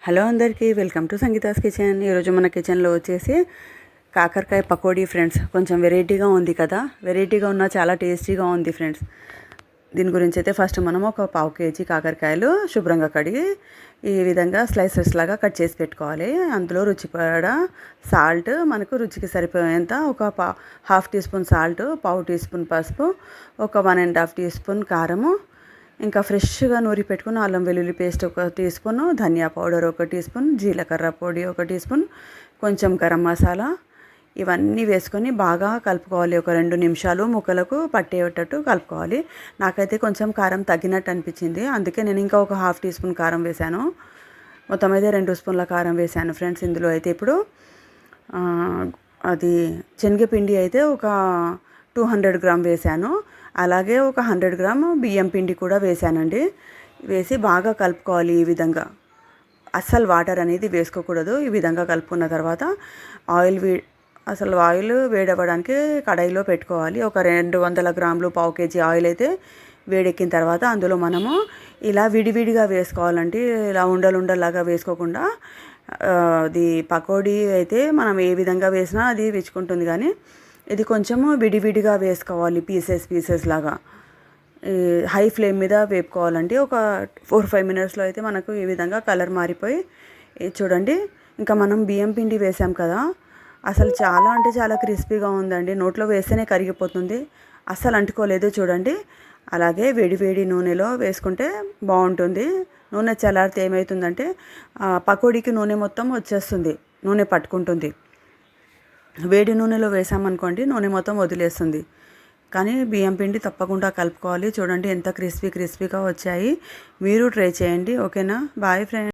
Hello అందరికీ welcome to Sangeeta's kitchen. ఈరోజు మన కిచెన్లో వచ్చేసి కాకరకాయ పకోడీ ఫ్రెండ్స్. కొంచెం వెరైటీగా ఉంది కదా, వెరైటీగా ఉన్న చాలా టేస్టీగా ఉంది ఫ్రెండ్స్. దీని గురించి అయితే ఫస్ట్ మనం ఒక 1/2 kg కాకరకాయలు శుభ్రంగా కడిగి ఈ విధంగా స్లైసెస్ లాగా కట్ చేసి పెట్టుకోవాలి. అందులో రుచిపడ సాల్ట్, మనకు రుచికి సరిపోయేంత ఒక 1/2 teaspoon salt, 1/4 teaspoon పసుపు, ఒక 1.5 టీ స్పూన్ కారము, ఇంకా ఫ్రెష్గా నూరి పెట్టుకున్న అల్లం వెల్లుల్లి పేస్ట్ 1 టీ స్పూన్, ధనియా పౌడర్ 1 టీ స్పూన్, జీలకర్ర పొడి 1 టీ స్పూన్, కొంచెం గరం మసాలా, ఇవన్నీ వేసుకొని బాగా కలుపుకోవాలి. ఒక 2 నిమిషాలు ముక్కలకు పట్టేటట్టు కలుపుకోవాలి. నాకైతే కొంచెం కారం తగ్గినట్టు అనిపించింది, అందుకే నేను ఇంకా ఒక 1/2 టీ స్పూన్ కారం వేశాను. మొత్తం అయితే 2 స్పూన్ల కారం వేశాను ఫ్రెండ్స్. ఇందులో అయితే ఇప్పుడు అది శనగపిండి అయితే ఒక 200 గ్రామ్ వేశాను. అలాగే ఒక 100 గ్రామ్ బియ్యం పిండి కూడా వేసానండి. వేసి బాగా కలుపుకోవాలి. ఈ విధంగా అస్సలు వాటర్ అనేది వేసుకోకూడదు. ఈ విధంగా కలుపుకున్న తర్వాత ఆయిల్ వేడవ్వడానికి కడాయిలో పెట్టుకోవాలి. ఒక 200 గ్రాములు 1/2 kg ఆయిల్ అయితే వేడెక్కిన తర్వాత అందులో మనము ఇలా విడివిడిగా వేసుకోవాలంటే, ఇలా ఉండలుండలాగా వేసుకోకుండా. అది పకోడీ అయితే మనం ఏ విధంగా వేసినా అది విచ్చుకుంటుంది, కానీ ఇది కొంచెము విడివిడిగా వేసుకోవాలి, పీసెస్ లాగా. హై ఫ్లేమ్ మీద వేపుకోవాలండి. ఒక 4-5 మినిట్స్లో అయితే మనకు ఈ విధంగా కలర్ మారిపోయి చూడండి. ఇంకా మనం బియ్యం పిండి వేసాం కదా, అసలు చాలా అంటే చాలా క్రిస్పీగా ఉందండి. నోట్లో వేస్తేనే కరిగిపోతుంది, అస్సలు అంటుకోలేదు చూడండి. అలాగే వేడి నూనెలో వేసుకుంటే బాగుంటుంది. నూనె చల్లారితే ఏమవుతుందంటే పకోడీకి నూనె మొత్తం వచ్చేస్తుంది, నూనె పట్టుకుంటుంది. వేడి నూనెలో వేసామనుకోండి నూనె మొత్తం వదిలేస్తుంది. కానీ బియ్యం పిండి తప్పకుండా కలుపుకోవాలి. చూడండి ఎంత క్రిస్పీగా వచ్చాయి. మీరు ట్రై చేయండి. ఓకేనా? Bye friends.